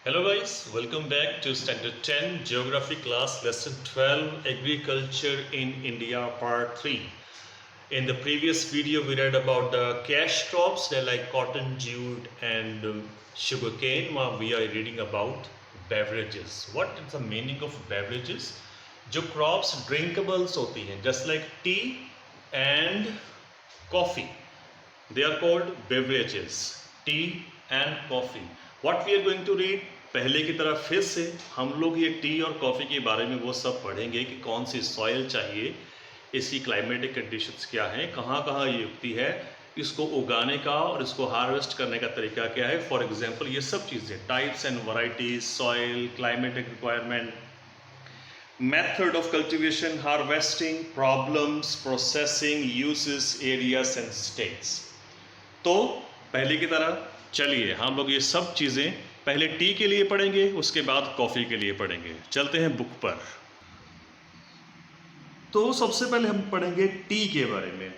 Hello guys, welcome back to Standard 10 Geography class lesson 12 Agriculture in India part 3. In the previous video we read about the cash crops, they're like cotton, jute and sugarcane. Now we are reading about beverages. What is the meaning of beverages? जो crops drinkables होती हैं just like tea and coffee, they are called beverages, tea and coffee. What we are going to read, पहले की तरह फिर से हम लोग ये टी और कॉफ़ी के बारे में वो सब पढ़ेंगे कि कौन सी सॉइल चाहिए, इसकी क्लाइमेटिक कंडीशंस क्या हैं, कहाँ कहाँ ये उगती है, इसको उगाने का और इसको हार्वेस्ट करने का तरीका क्या है. फॉर एग्जांपल ये सब चीज़ें, types and varieties, soil, climatic requirement, method of cultivation, harvesting, problems, processing, uses, areas and states. तो पहले की तरह चलिए हम लोग ये सब चीज़ें पहले टी के लिए पढ़ेंगे, उसके बाद कॉफ़ी के लिए पढ़ेंगे. चलते हैं बुक पर. तो सबसे पहले हम पढ़ेंगे टी के बारे में.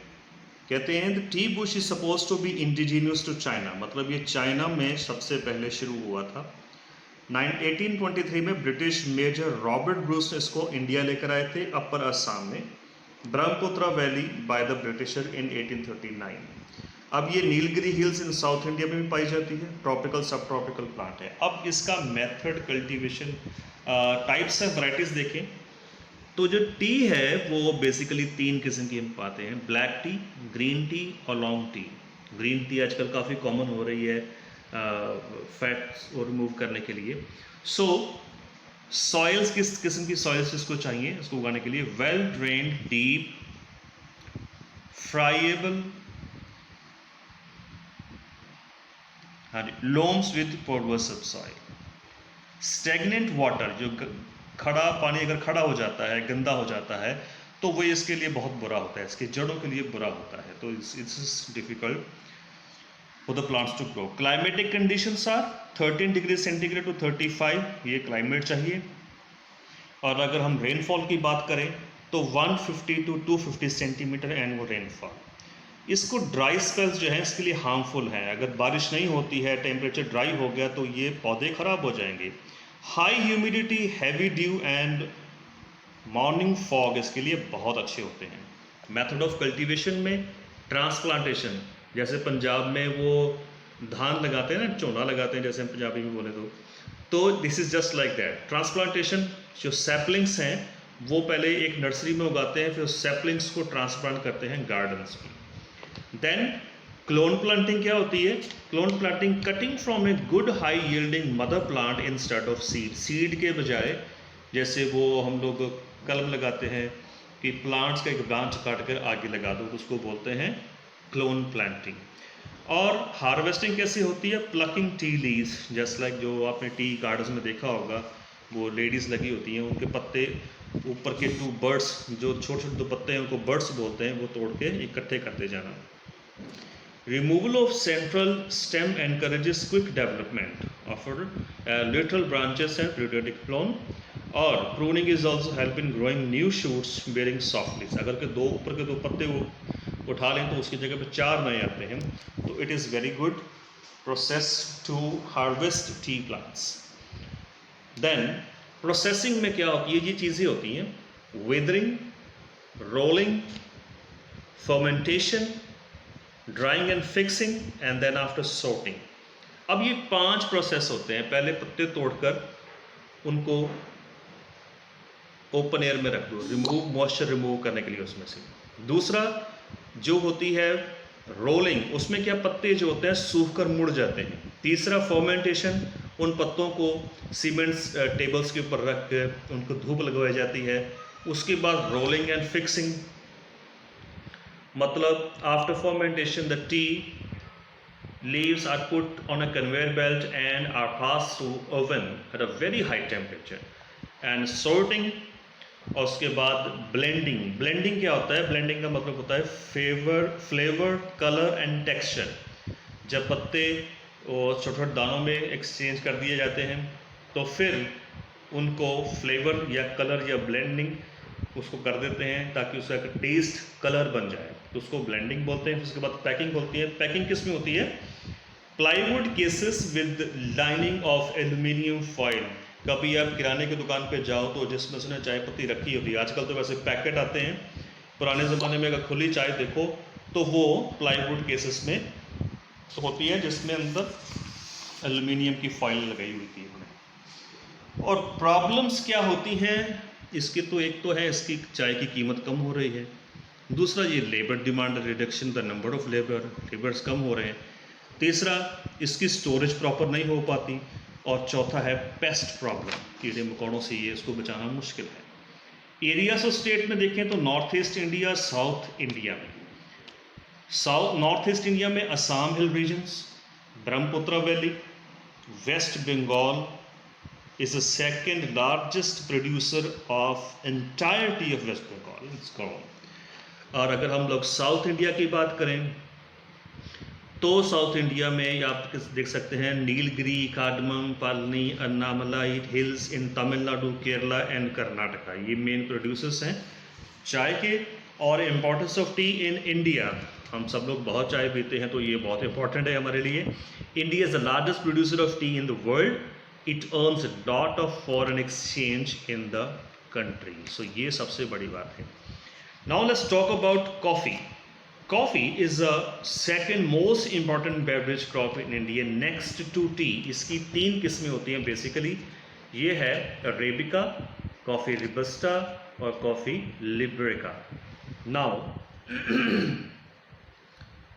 कहते हैं the tea bush is suppose to be indigenous to China, मतलब ये चाइना में सबसे पहले शुरू हुआ था. 1823 में ब्रिटिश मेजर रॉबर्ट ब्रूस ने इसको इंडिया लेकर आए थे, अपर असम में Brahmaputra valley by the Britisher in 1839. अब ये Nilgiri hills in south India में भी पाई जाती है, ट्रॉपिकल सब ट्रॉपिकल प्लांट है. अब इसका method, cultivation, types and varieties देखें तो जो टी है वो बेसिकली 3 किस्म की हम पाते हैं, ब्लैक टी, ग्रीन टी और लॉन्ग टी. ग्रीन टी आजकल काफ़ी कॉमन हो रही है फैट्स को रिमूव करने के लिए. सो सॉइल्स, किस किस्म की सॉइल्स इसको चाहिए इसको उगाने के लिए? Well drained, deep, friable, loams with porous subsoil. Stagnant water, जो खड़ा पानी अगर खड़ा हो जाता है, गंदा हो जाता है, तो वो इसके लिए बहुत बुरा होता है, इसके जड़ों के लिए बुरा होता है. तो it's is difficult for the plants to grow. Climatic conditions are 13 degree centigrade to 35, ये क्लाइमेट चाहिए. और अगर हम रेनफॉल की बात करें तो 150 टू 250 सेंटीमीटर एनुअल रेनफॉल. इसको ड्राई स्पेल्स जो है इसके लिए हार्मफुल हैं. अगर बारिश नहीं होती है, टेम्परेचर ड्राई हो गया तो ये पौधे खराब हो जाएंगे. High humidity, heavy due and morning fog इसके लिए बहुत अच्छे होते हैं. मेथड ऑफ कल्टीवेशन में ट्रांसप्लांटेशन, जैसे पंजाब में वो धान लगाते हैं ना, चोना लगाते हैं जैसे हम पंजाबी में बोले तो this is just like that. Transplantation, जो सैपलिंग्स हैं वो पहले एक नर्सरी में उगाते हैं, फिर उस सैपलिंग्स को ट्रांसप्लांट करते हैं गार्डन्स में. देन क्लोन प्लांटिंग क्या होती है? Clone planting, cutting from a good high yielding mother plant instead of seed. Seed के बजाय जैसे वो हम लोग कलम लगाते हैं कि प्लांट्स का एक ब्रांच काट कर आगे लगा दो, तो उसको बोलते हैं क्लोन प्लांटिंग. और हार्वेस्टिंग कैसे होती है? Plucking tea leaves, just like जो आपने टी गार्डन्स में देखा होगा, वो लेडीज़ लगी होती हैं, उनके पत्ते ऊपर के 2 बर्ड्स, जो छोटे छोटे 2 पत्ते हैं उनको बर्ड्स बोलते हैं, वो तोड़ के इकट्ठे करते जाना. Removal of central stem encourages quick development of lateral branches and periodic clone. और pruning is also help in growing new shoots bearing soft leaves. अगर के ऊपर के 2 पत्ते वो उठा लें तो उसकी जगह पे 4 नए आते हैं, तो it is very good process to harvest tea plants. Then processing में क्या होती है? ये चीज़ें होती हैं withering, rolling, fermentation, drying and fixing and then after sorting. अब ये 5 प्रोसेस होते हैं. पहले पत्ते तोड़कर उनको ओपन एयर में रख दो, रिमूव, मॉइस्चर रिमूव करने के लिए उसमें से. दूसरा जो होती है रोलिंग, उसमें क्या पत्ते जो होते हैं सूख कर मुड़ जाते हैं. तीसरा फर्मेंटेशन, उन पत्तों को सीमेंट्स टेबल्स के ऊपर रख कर उनको धूप लगवाई जाती है. उसके बाद रोलिंग एंड फिक्सिंग, मतलब after fermentation the tea leaves are put on a conveyor belt and are passed through oven at a very high temperature. and sorting, और उसके बाद ब्लेंडिंग. ब्लेंडिंग क्या होता है? ब्लेंडिंग का मतलब होता है फ्लेवर, कलर एंड टेक्सचर. जब पत्ते छोटे छोटे दानों में एक्सचेंज कर दिए जाते हैं तो फिर उनको फ्लेवर या कलर या ब्लेंडिंग उसको कर देते हैं ताकि उसका टेस्ट, कलर बन जाए, तो उसको ब्लेंडिंग बोलते हैं. फिर उसके बाद पैकिंग होती है. पैकिंग किस में होती है? Plywood cases with lining of aluminium foil. कभी आप किराने की दुकान पे जाओ तो जिसमें उसने चाय पत्ती रखी होती है, आजकल तो वैसे पैकेट आते हैं, पुराने ज़माने में अगर खुली चाय देखो तो वो प्लाईवुड केसेस में होती है, जिसमें अंदर एल्यूमिनियम की फॉइल लगाई हुई थी उन्हें। और प्रॉब्लम्स क्या होती हैं इसकी? तो एक तो है इसकी चाय की कीमत कम हो रही है, दूसरा ये labour demand reduction, the number of labours कम हो रहे हैं, तीसरा इसकी स्टोरेज प्रॉपर नहीं हो पाती, और चौथा है पेस्ट प्रॉब्लम, कीड़े मकोड़ों से ये इसको बचाना मुश्किल है। एरियाज ऑफ स्टेट में देखें तो north east India, south India में, नॉर्थ ईस्ट इंडिया में Assam hill regions, Brahmaputra valley, west Bengal is the second largest producer of entirety of West Bengal. It's called. और अगर हम लोग साउथ इंडिया की बात करें तो साउथ इंडिया में आप देख सकते हैं Nilgiri, cardamom, Palani, Annamalai hills in Tamil Nadu, Kerala and Karnataka, ये मेन प्रोड्यूसर्स हैं चाय के। और importance of T in India, हम सब लोग बहुत चाय पीते हैं तो ये बहुत इंपॉर्टेंट है हमारे लिए। India is the largest producer of T in the world, it earns a lot of foreign exchange in the country. So ये सबसे बड़ी बात है। Now let's talk about coffee. Coffee is the second most important beverage crop in India next to tea. इसकी 3 किस्में होती हैं basically, ये है अरेबिका, कॉफ़ी रोबस्टा और कॉफ़ी लिबरेका। Now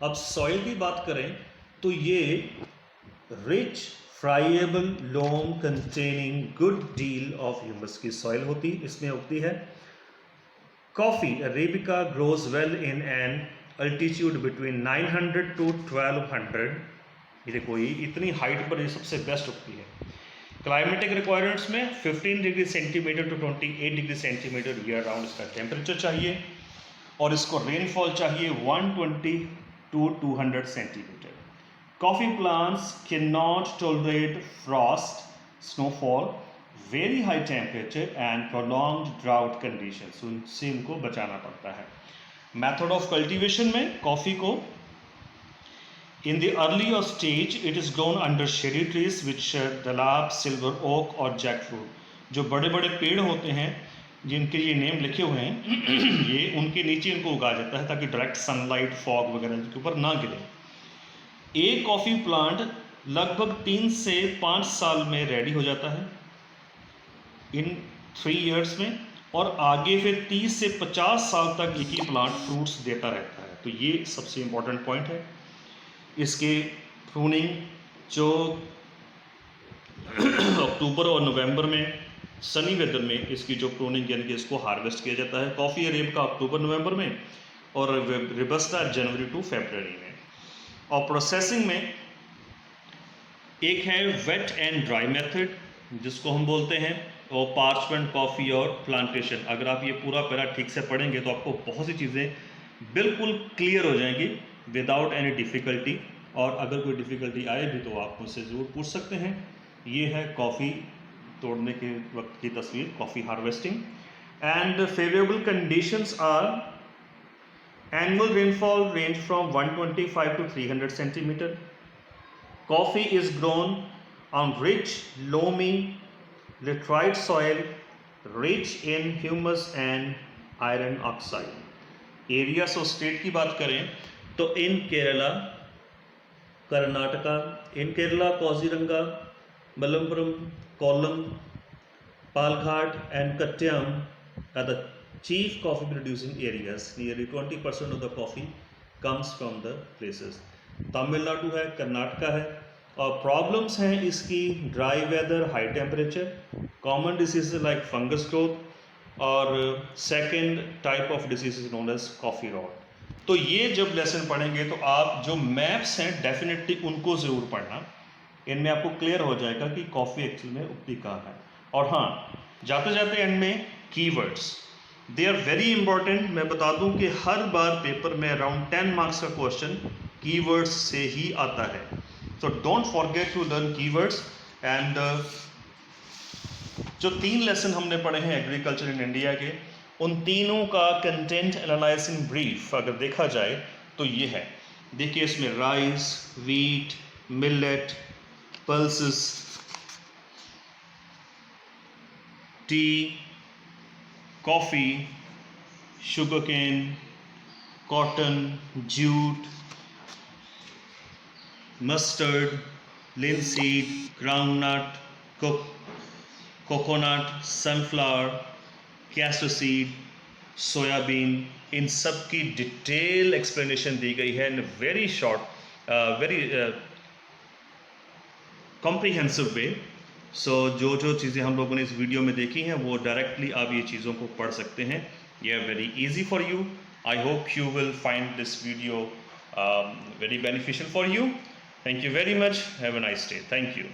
अब सॉइल की बात करें तो ये rich friable loam containing good deal of humus की सॉइल इसमें उगती है। Coffee arabica grows well in an altitude between 900 to 1200, ये देखो ये इतनी हाइट पर ये सबसे बेस्ट उगती है। क्लाइमेटिक रिक्वायरमेंट्स में 15 degree centimeter to 28 degree centimeter year round इसका टेम्परेचर चाहिए, और इसको रेनफॉल चाहिए 120 to 200 centimeter. Coffee plants cannot tolerate frost, snowfall, very high temperature and prolonged drought conditions. उनसे इनको बचाना पड़ता है। Method of cultivation में कॉफ़ी को in the earlier stage it is grown under shady trees which dalab, silver oak और jackfruit। जो बड़े बड़े पेड़ होते हैं जिनके ये नेम लिखे हुए हैं ये उनके नीचे इनको उगाया जाता है ताकि डायरेक्ट सनलाइट, फॉग वगैरह इनके ऊपर ना गिरे। एक कॉफ़ी प्लांट लगभग 3 से 5 साल में रेडी हो जाता है इन 3 इयर्स में, और आगे फिर 30 से 50 साल तक एक ही प्लांट फ्रूट्स देता रहता है। तो ये सबसे इम्पोर्टेंट पॉइंट है। इसके प्रूनिंग जो अक्टूबर और नवंबर में सनी वेदर में इसकी जो प्रूनिंग यानी कि इसको हार्वेस्ट किया जाता है। कॉफ़ी अरेबिका अक्टूबर नवंबर में और रोबस्टा जनवरी टू फरवरी में। और प्रोसेसिंग में एक है वेट एंड ड्राई मेथड जिसको हम बोलते हैं, और पार्चमेंट, कॉफ़ी और प्लांटेशन। अगर आप ये पूरा पैरा ठीक से पढ़ेंगे तो आपको बहुत सी चीज़ें बिल्कुल क्लियर हो जाएंगी विदाउट एनी डिफ़िकल्टी, और अगर कोई डिफ़िकल्टी आए भी तो आप मुझसे ज़रूर पूछ सकते हैं। ये है कॉफ़ी तोड़ने के वक्त की तस्वीर, coffee harvesting. And favourable conditions are annual rainfall range from 125 to 300 centimeter. Coffee is grown on rich, loamy, laterite soil, rich in humus and iron oxide. Areas of state की बात करें तो in Kerala, Karnataka, in Kerala, Kaziranga, Malappuram, Kollam, Palghat and Kottayam are the chief coffee producing areas. Nearly 20% of the coffee comes from the places. Tamil Nadu है, कर्नाटका है, और problems हैं इसकी dry weather, high temperature, common disease like fungus growth, और second type of disease is known as coffee rot. तो ये जब lesson पढ़ेंगे तो आप जो मैप्स हैं डेफिनेटली उनको ज़रूर पढ़ना, इनमें आपको क्लियर हो जाएगा कि कॉफ़ी एक्चुअल में उगती कहाँ है। और हाँ, जाते जाते एंड में keywords, they are very important. मैं बता दूं कि हर बार पेपर में अराउंड 10 मार्क्स का क्वेश्चन कीवर्ड्स से ही आता है, तो don't forget to learn keywords. And जो 3 लेसन हमने पढ़े हैं एग्रीकल्चर इन इंडिया के, उन तीनों का कंटेंट एनालाइज इन ब्रीफ अगर देखा जाए तो ये है। देखिए इसमें rice, wheat, millet, pulses, tea, coffee, sugarcane, cotton, jute, mustard, linseed, groundnut, coconut, sunflower, castor seed, soybean, इन सब की डिटेल एक्सप्लेनेशन दी गई है in very short very comprehensive way. So जो चीज़ें हम लोगों ने इस वीडियो में देखी हैं वो डायरेक्टली आप ये चीज़ों को पढ़ सकते हैं. ये are very easy for you. I hope you will find this video very beneficial for you. Thank you very much. Have a nice day. Thank you.